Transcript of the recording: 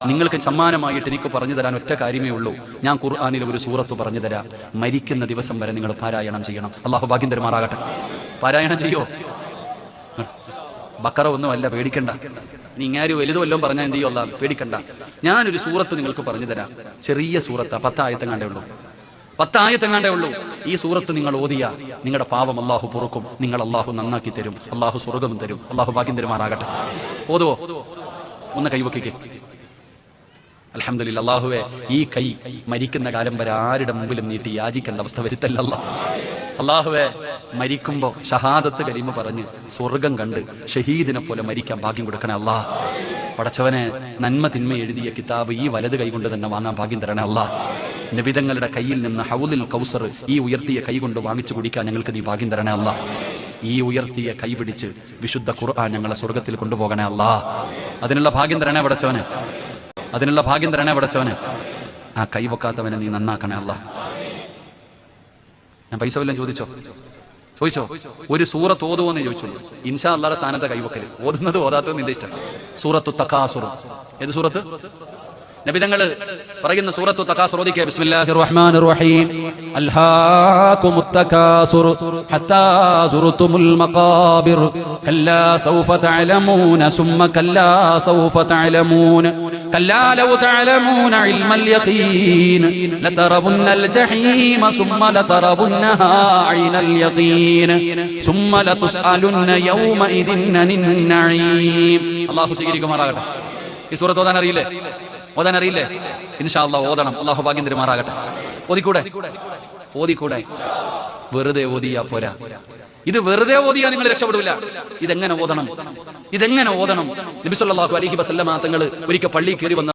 നിങ്ങൾക്ക് സമ്മാനമായിട്ട് എനിക്ക് പറഞ്ഞു തരാൻ ഒറ്റ കാര്യമേ ഉള്ളൂ. ഞാൻ ഖുർആനിൽ ഒരു സൂറത്ത് പറഞ്ഞു തരാം. മരിക്കുന്ന ദിവസം വരെ നിങ്ങൾ പാരായണം ചെയ്യണം. അള്ളാഹു ഭാഗ്യം തരുമാറാകട്ടെ. പാരായണം ചെയ്യോ? ബക്കറ ഒന്നുമല്ല, പേടിക്കണ്ട. ഇനി ഇങ്ങാര് വലുത് വല്ലതും പറഞ്ഞാൽ എന്ത് ചെയ്യോ? അല്ലാ പേടിക്കണ്ട. ഞാനൊരു സൂറത്ത് നിങ്ങൾക്ക് പറഞ്ഞു തരാം. ചെറിയ സൂറത്താ, 10 ആയത്തെങ്ങാണ്ടേ ഉള്ളൂ. 10 ആയത്തെങ്ങാണ്ടേ ഉള്ളൂ. ഈ സൂറത്ത് നിങ്ങൾ ഓതിയ നിങ്ങളുടെ പാവം അള്ളാഹു പൊറുക്കും. നിങ്ങൾ അള്ളാഹു നന്നാക്കി തരും. അള്ളാഹു സ്വർഗ്ഗം തരും. അള്ളാഹു ഭാഗ്യം തരുമാറാകട്ടെ. ഓതുവോ? ഒന്ന് കൈവക്കിക്കേ. അൽഹംദുലില്ലാ. അല്ലാഹുവേ, ഈ കൈ മരിക്കുന്ന കാലം വരെ ആരുടെ മുമ്പിലും നീട്ടി യാചിക്കേണ്ട അവസ്ഥ വരുത്തല്ല അല്ലാഹുവേ. മരിക്കുമ്പോ ഷഹാദത്ത് കലിമ പറഞ്ഞ് സ്വർഗം കണ്ട് ഷഹീദിനെ പോലെ മരിക്കാൻ ഭാഗ്യം കൊടുക്കണേ അല്ലാ. പടച്ചവനെ, നന്മ തിന്മ എഴുതിയ കിതാബ് ഈ വലത് കൈ കൊണ്ട് തന്നെ വാങ്ങാൻ ഭാഗ്യം തരണേ അല്ലാ. നബിതങ്ങളുടെ കയ്യിൽ നിന്ന് ഹൗലുൽ കൗസർ ഈ ഉയർത്തിയ കൈ കൊണ്ട് വാങ്ങിച്ചു കുടിക്കാൻ ഞങ്ങൾക്ക് നീ ഭാഗ്യം തരണേ അല്ലാ. ഈ ഉയർത്തിയ കൈ പിടിച്ച് വിശുദ്ധ ഖുർആൻ ഞങ്ങളെ സ്വർഗത്തിൽ കൊണ്ടുപോകണേ അല്ലാ. അതിനുള്ള ഭാഗ്യം തരണേ പടച്ചവനെ. അതിനുള്ള ഭാഗ്യം തരണേ പടച്ചവനെ. ആ കൈ വെക്കാത്തവനെ നീ നന്നാക്കണേ അല്ലാ. ഞാൻ പൈസ വല്ലതും ചോദിച്ചോ? ഒരു സൂറത്ത് ഓതുവോന്ന് ചോദിച്ചോളൂ. ഇൻഷാ അല്ലാഹുടെ സ്ഥാനത്തെ കൈവക്കല്. ഓതുന്നത് ഓതാത്തത് നിന്റെ ഇഷ്ടം. സൂറത്തു തകാസുർ. ഏത് സൂറത്ത്? നബിതങ്ങള് പറയുന്ന സൂറത്തു തകാസുർ ഓദിക്കുക. ബിസ്മില്ലാഹിർ റഹ്മാനിർ റഹീം. അൽഹാകുമുത് തകാസുർ ഹത്താ സുർതുമുൽ മഖാബിർ കല്ലാ സൗഫ തഅലമൂന സുമ്മ കല്ലാ സൗഫ തഅലമൂന കല്ലാ ലൗ തഅലമൂന ഇൽമൽ യഖീൻ ലതറവുന്നൽ ജഹീമ സുമ്മ ലതറവുന്നഹാ ഐനൽ യഖീൻ സുമ്മ ലതുസ്അലുന്ന യൗമഇദിൻ അനിൻ നഈം. അല്ലാഹു സ്വീകരിക്കുമാറാകട്ടെ. ഈ സൂറത്ത് ഓതാൻ അറിയില്ലേ? ഇൻഷാ അല്ലാഹ് ഓതണം. അല്ലാഹു ഭാഗ്യം തരുമാറാകട്ടെ. ഓതിക്കൂടെ? വെറുതെ ഓതിയാ പോരാ. ഇത് വെറുതെ ഓതിയാ നിങ്ങൾ രക്ഷപ്പെടില്ല. ഇതെങ്ങനെ ഓതണം? നബി സല്ലല്ലാഹു അലൈഹി വസല്ലമ തങ്ങൾ ഒരിക്കൽ പള്ളിയിൽ കയറി വന്ന